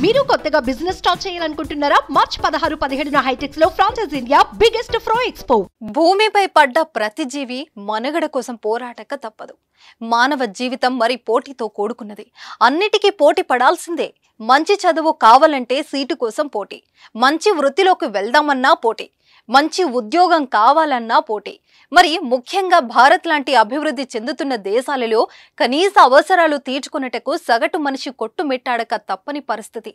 మీరు కొత్తగా business start చేయాలనుకుంటున్నారా? మార్చ్ 16, 17న హైటెక్స్ లో ఫ్రాన్సెస్ ఇండియా బిగ్గెస్ట్ ఫ్రో ఎక్స్పో. భూమిపై పడ్డ ప్రతి జీవి మనుగడ కోసం పోరాటక తప్పదు. మానవ జీవితం మరి పోటీతో కూడుకున్నది. అన్నిటికీ పోటీ పడాల్సిందే. మంచి చదువు కావాలంటే సీటు కోసం పోటీ, మంచి వృత్తిలోకి వెళ్దామన్నా పోటీ, మంచి ఉద్యోగం కావాలన్నా పోటీ. మరి ముఖ్యంగా భారత్ లాంటి అభివృద్ధి చెందుతున్న దేశాలలో కనీస అవసరాలు తీర్చుకున్నటకు సగటు మనిషి కొట్టుమిట్టాడక తప్పని పరిస్థితి.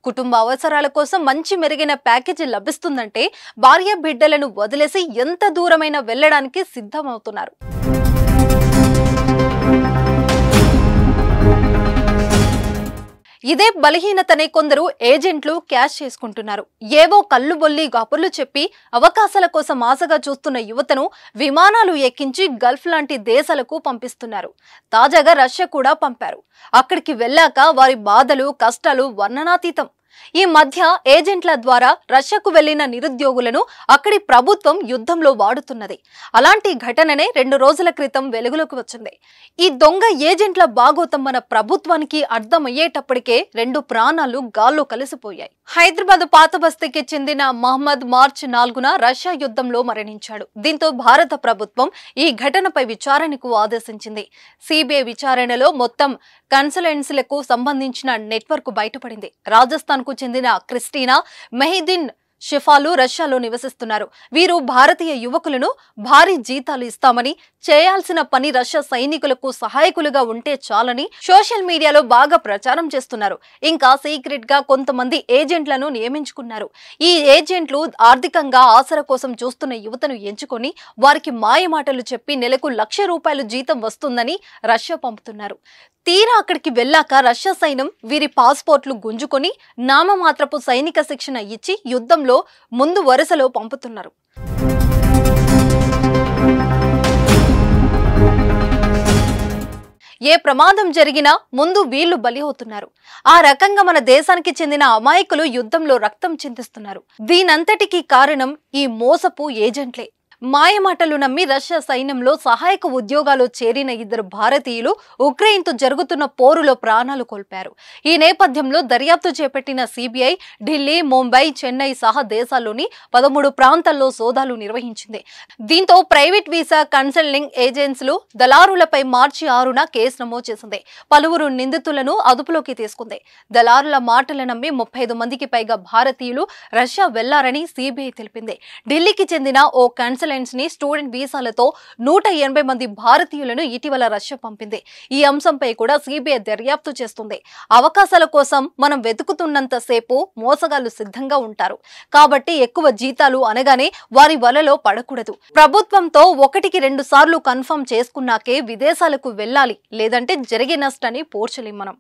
కుటుంబ అవసరాల కోసం మంచి మెరుగైన ప్యాకేజీ లభిస్తుందంటే భార్య బిడ్డలను వదిలేసి ఎంత దూరమైనా వెళ్లడానికి సిద్ధమవుతున్నారు. ఇదే బలహీనతనే కొందరు ఏజెంట్లు క్యాష్ చేసుకుంటున్నారు. ఏవో కళ్ళుబొల్లి గపుర్లు చెప్పి అవకాశాల కోసం ఆశగా చూస్తున్న యువతను విమానాలు ఎక్కించి గల్ఫ్ లాంటి దేశాలకు పంపిస్తున్నారు. తాజాగా రష్యా కూడా పంపారు. అక్కడికి వెళ్ళాక వారి బాధలు కష్టాలు వర్ణనాతీతం. ఈ మధ్య ఏజెంట్ల ద్వారా రష్యాకు వెళ్లిన నిరుద్యోగులను అక్కడి ప్రభుత్వం యుద్ధంలో వాడుతున్నది. అలాంటి ఘటననే 2 రోజుల క్రితం వెలుగులోకి వచ్చింది. ఈ దొంగ ఏజెంట్ల బాగోతం మన ప్రభుత్వానికి అర్థమయ్యేటప్పటికే 2 ప్రాణాలు గాల్లో కలిసిపోయాయి. హైదరాబాద్ పాత బస్తీకి చెందిన మహమ్మద్ మార్చి 4న రష్యా యుద్ధంలో మరణించాడు. దీంతో భారత ప్రభుత్వం ఈ ఘటనపై విచారణకు ఆదేశించింది. సిబిఐ విచారణలో మొత్తం కన్సల్టెన్సీలకు సంబంధించిన నెట్వర్క్ బయటపడింది. రాజస్థాన్ కు చెందిన క్రిస్టీనా మెహిదీన్ షిఫాలు రష్యాలో నివసిస్తున్నారు. వీరు భారతీయ యువకులను భారీ జీతాలు ఇస్తామని, చేయాల్సిన పని రష్యా సైనికులకు సహాయకులుగా ఉంటే చాలని సోషల్ మీడియాలో బాగా ప్రచారం చేస్తున్నారు. ఇంకా సీక్రెట్ గా కొంతమంది ఏజెంట్లను నియమించుకున్నారు. ఈ ఏజెంట్లు ఆర్థికంగా ఆసరా కోసం చూస్తున్న యువతను ఎంచుకొని వారికి మాయమాటలు చెప్పి నెలకు ₹1,00,000 జీతం వస్తుందని రష్యా పంపుతున్నారు. తీరా అక్కడికి వెళ్ళాక రష్యా సైన్యం వీరి పాస్పోర్ట్లు గుంజుకొని నామమాత్రపు సైనిక శిక్షణ ఇచ్చి యుద్ధంలో ముందు వరుసలో పంపుతున్నారు. ఏ ప్రమాదం జరిగినా ముందు వీళ్లు బలి అవుతున్నారు. ఆ రకంగా మన దేశానికి చెందిన అమాయకులు యుద్ధంలో రక్తం చిందిస్తున్నారు. దీనంతటికీ కారణం ఈ మోసపు ఏజెంట్లే. మాయమాటలు నమ్మి రష్యా సైన్యంలో సహాయక ఉద్యోగాలు చేరిన 2 భారతీయులు ఉక్రెయిన్తో జరుగుతున్న పోరులో ప్రాణాలు కోల్పారు. ఈ నేపథ్యంలో దర్యాప్తు చేపట్టిన సిబిఐ ఢిల్లీ, ముంబై, చెన్నై సహా దేశాల్లోని 13 ప్రాంతాల్లో సోదాలు నిర్వహించింది. దీంతో ప్రైవేట్ వీసా కన్సల్టింగ్ ఏజెన్సీలు దళారులపై మార్చి 6న కేసు నమోదు చేసింది. పలువురు నిందితులను అదుపులోకి తీసుకుంది. దళారుల మాటలు నమ్మి 35 మందికి పైగా భారతీయులు రష్యా వెళ్లారని సిబిఐ తెలిపింది. ఢిల్లీకి చెందిన ఓ ని స్టూడెంట్ వీసాలతో 180 మంది భారతీయులను ఇటీవల రష్యా పంపింది. ఈ అంశంపై కూడా సిబిఐ దర్యాప్తు చేస్తుంది. అవకాశాల కోసం మనం వెతుకుతున్నంత సేపు మోసగాళ్లు సిద్ధంగా ఉంటారు. కాబట్టి ఎక్కువ జీతాలు అనగానే వారి వలలో పడకూడదు. ప్రభుత్వంతో 1కి 2 సార్లు కన్ఫర్మ్ చేసుకున్నాకే విదేశాలకు వెళ్ళాలి. లేదంటే జరిగే నష్టాన్ని పోర్చలేం మనం.